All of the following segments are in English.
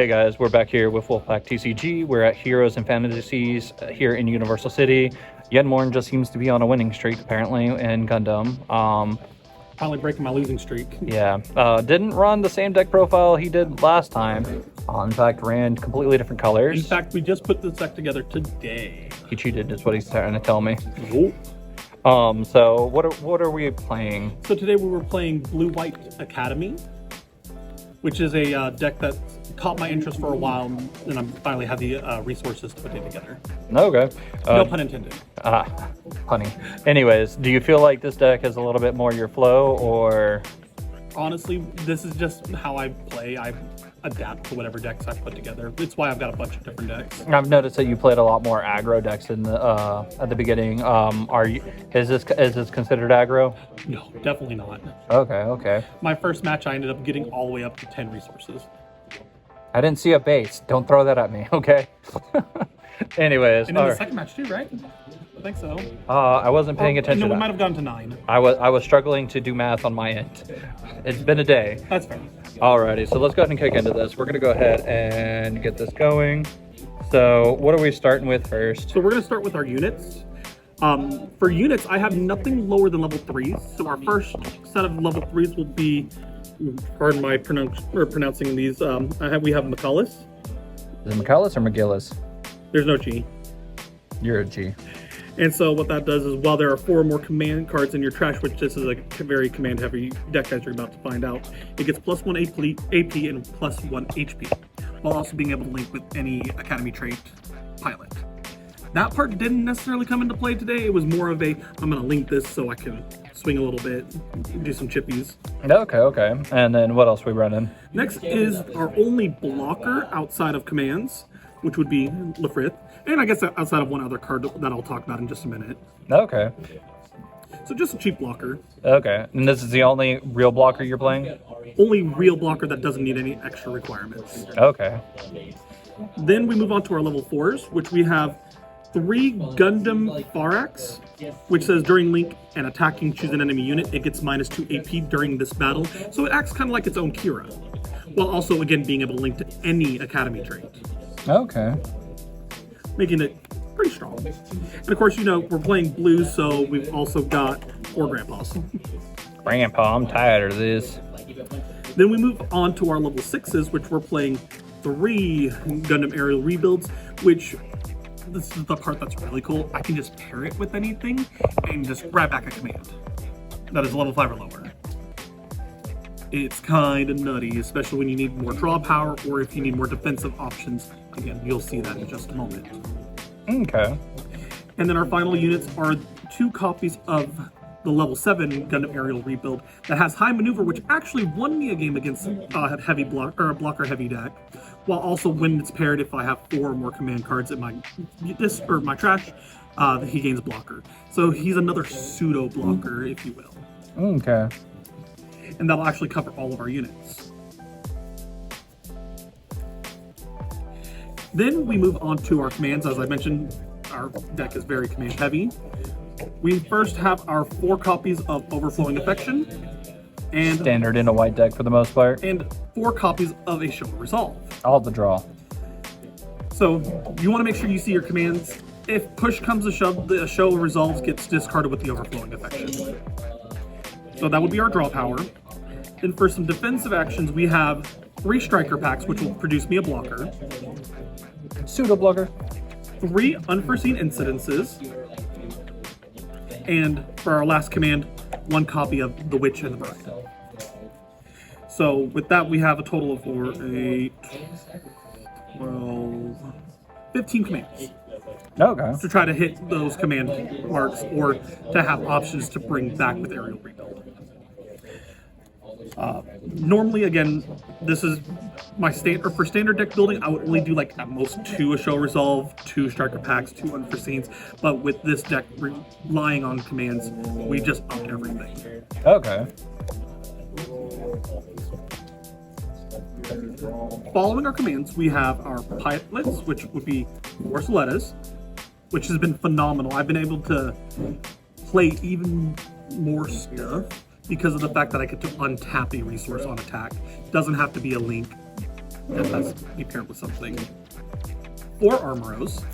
Hey guys, we're back here with Wolfpack TCG. We're at Heroes and Fantasies here in Universal City. Yenmorn just seems to be on a winning streak apparently in Gundam. Finally breaking my losing streak. Yeah, didn't run the same deck profile he did last time. In fact, ran completely different colors. In fact, we just put this deck together today. He cheated is what he's trying to tell me. Nope. So what are we playing? So today we were playing Blue-White Academy, which is a deck that caught my interest for a while, and I finally had the resources to put it together. Okay. No pun intended. Punny. Anyways, do you feel like this deck is a little bit more your flow, or? Honestly, this is just how I play. I adapt to whatever decks I put together. It's why I've got a bunch of different decks. I've noticed that you played a lot more aggro decks in the at the beginning. Is this considered aggro? No, definitely not. Okay. My first match, I ended up getting all the way up to 10 resources. I didn't see a base. Don't throw that at me, okay? Anyways, and then the second match too, right? I think so. I wasn't paying attention. No, we might have gone to 9. I was struggling to do math on my end. It's been a day. That's fair. Alrighty, so let's go ahead and kick into this. We're gonna go ahead and get this going. So what are we starting with first? So we're gonna start with our units. For units, I have nothing lower than level 3s. So our first set of level 3s will be, pardon my pronouncing these. We have McCullis. Is it McCullis or McGillis? There's no G. You're a G. And so what that does is, while there are 4 more command cards in your trash, which this is a very command-heavy deck as you're about to find out, it gets +1 AP and +1 HP, while also being able to link with any Academy trait pilot. That part didn't necessarily come into play today. It was more of a, I'm going to link this so I can swing a little bit, do some chippies. Okay. And then what else we running? Next is our only blocker outside of commands, which would be Lefrith. And I guess outside of one other card that I'll talk about in just a minute. Okay. So just a cheap blocker. Okay. And this is the only real blocker you're playing? Only real blocker that doesn't need any extra requirements. Okay. Then we move on to our level 4s, which we have 3 Gundam Farax, which says during link and attacking, choose an enemy unit. It gets -2 AP during this battle. So it acts kind of like its own Kira, while also, again, being able to link to any Academy trait. Okay. Making it pretty strong. And of course, we're playing blue, so we've also got 4 Grandpas. Grandpa, I'm tired of this. Then we move on to our level 6s, which we're playing 3 Gundam aerial rebuilds, which this is the part that's really cool. I can just pair it with anything and just grab back a command that is level 5 or lower. It's kind of nutty, especially when you need more draw power or if you need more defensive options. Again, you'll see that in just a moment. Okay. And then our final units are 2 copies of the level 7 Gundam aerial rebuild that has high maneuver, which actually won me a game against a blocker heavy deck, while also when it's paired, if I have 4 or more command cards in my trash, he gains blocker. So he's another pseudo blocker, if you will. Okay. And that'll actually cover all of our units. Then we move on to our commands. As I mentioned, our deck is very command heavy. We first have our 4 copies of Overflowing Affection, and Standard in a white deck for the most part. and 4 copies of A Show of Resolve. All the draw. So you want to make sure you see your commands. If push comes to shove, the Show of Resolve gets discarded with the Overflowing Affection. So that would be our draw power. Then for some defensive actions, we have 3 Striker Packs, which will produce me a blocker. Pseudo blocker. 3 Unforeseen Incidences. And for our last command, 1 copy of The Witch and the Bride. So with that, we have a total of 4, 8, 12, 15 commands Okay. to try to hit those command marks or to have options to bring back with aerial rebuild. Normally, again, this is my for standard deck building, I would only do like at most 2 A Show Resolve, 2 Striker Packs, 2 Unforeseens, but with this deck relying on commands, we just upped everything. Okay. Following our commands, we have our pilots, which would be 4 Soletas, which has been phenomenal. I've been able to play even more stuff because of the fact that I get to untap a resource on attack. It doesn't have to be a link That has to be paired with something. 4 Armoros.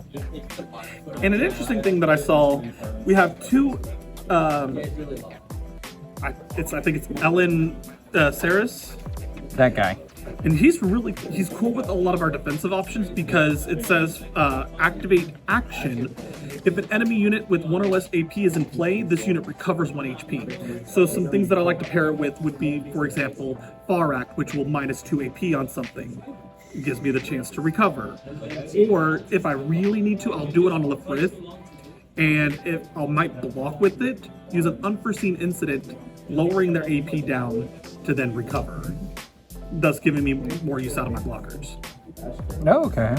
And an interesting thing that I saw, we have 2. I think it's Ellen Saris. That guy. And he's cool with a lot of our defensive options because it says activate action. If an enemy unit with 1 or less AP is in play, this unit recovers 1 HP. So some things that I like to pair it with would be, for example, Farak, which will minus 2 AP on something. It gives me the chance to recover. Or if I really need to, I'll do it on Lefrith. And if I might block with it, use an unforeseen incident, lowering their AP down to then recover, thus giving me more use out of my blockers. Oh, okay.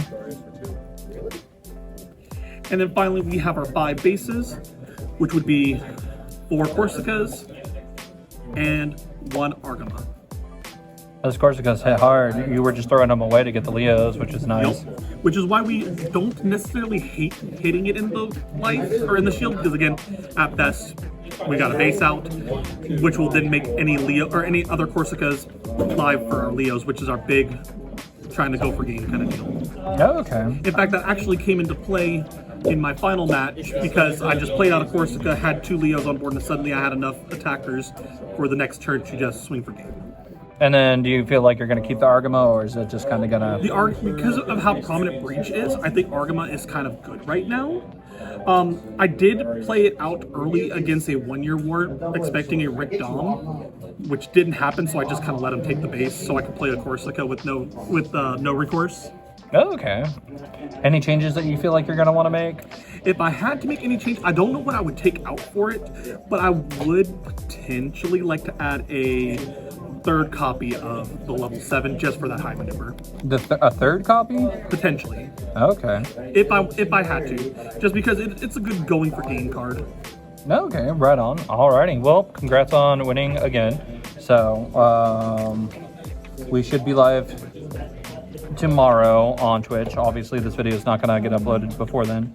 And then finally, we have our 5 bases, which would be 4 Corsicas and 1 Argama. Those Corsicas hit hard. You were just throwing them away to get the Leos, which is nice. Yep. Which is why we don't necessarily hate hitting it in the life or in the shield, because again, at best, we got a base out, which will then make any Leo or any other Corsicas live for our Leos, which is our big trying to go for game kind of deal. Oh, okay. In fact, that actually came into play in my final match because I just played out a Corsica, had 2 Leos on board, and suddenly I had enough attackers for the next turn to just swing for game. And then do you feel like you're going to keep the Argama, or is it just kind of going to... Because of how prominent Breach is, I think Argama is kind of good right now. I did play it out early against a 1-year war, expecting a Rick Dom, which didn't happen, so I just kind of let him take the base so I could play a Corsica with no recourse. Oh, okay. Any changes that you feel like you're going to want to make? If I had to make any change, I don't know what I would take out for it, but I would potentially like to add a 3rd copy of the level 7 just for that high maneuver. A 3rd copy? Potentially. Okay. If I had to. Just because it's a good going for game card. Okay, right on. Alrighty. Well, congrats on winning again. So, we should be live tomorrow on Twitch. Obviously, this video is not going to get uploaded before then.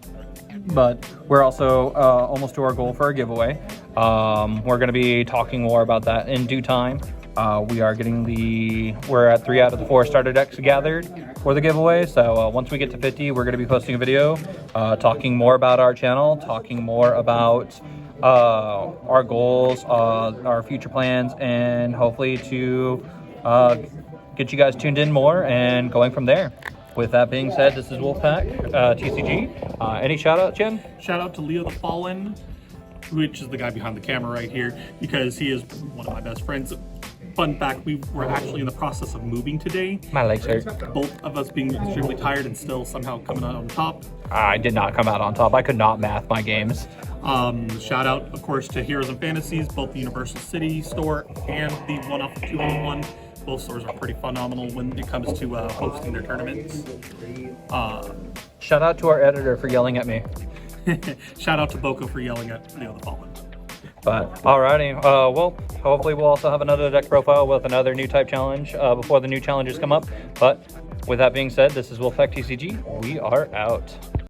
But we're also almost to our goal for a giveaway. We're going to be talking more about that in due time. We're at 3 out of the 4 starter decks gathered for the giveaway. So once we get to 50, we're going to be posting a video talking more about our channel, talking more about our goals, our future plans, and hopefully to get you guys tuned in more and going from there. With that being said, this is Wolfpack TCG. Any shout out, Jen? Shout out to Leo the Fallen, which is the guy behind the camera right here, because he is one of my best friends. Fun fact, we were actually in the process of moving today. My legs hurt. Both of us being extremely tired and still somehow coming out on top. I did not come out on top. I could not math my games. Shout out, of course, to Heroes and Fantasies, both the Universal City store and the 1-off 2-on-1. Both stores are pretty phenomenal when it comes to hosting their tournaments. Shout out to our editor for yelling at me. Shout out to Boko for yelling at Leo the Fallen. But alrighty, well, hopefully we'll also have another deck profile with another new type challenge before the new challenges come up. But with that being said, this is Wolfpack TCG. We are out.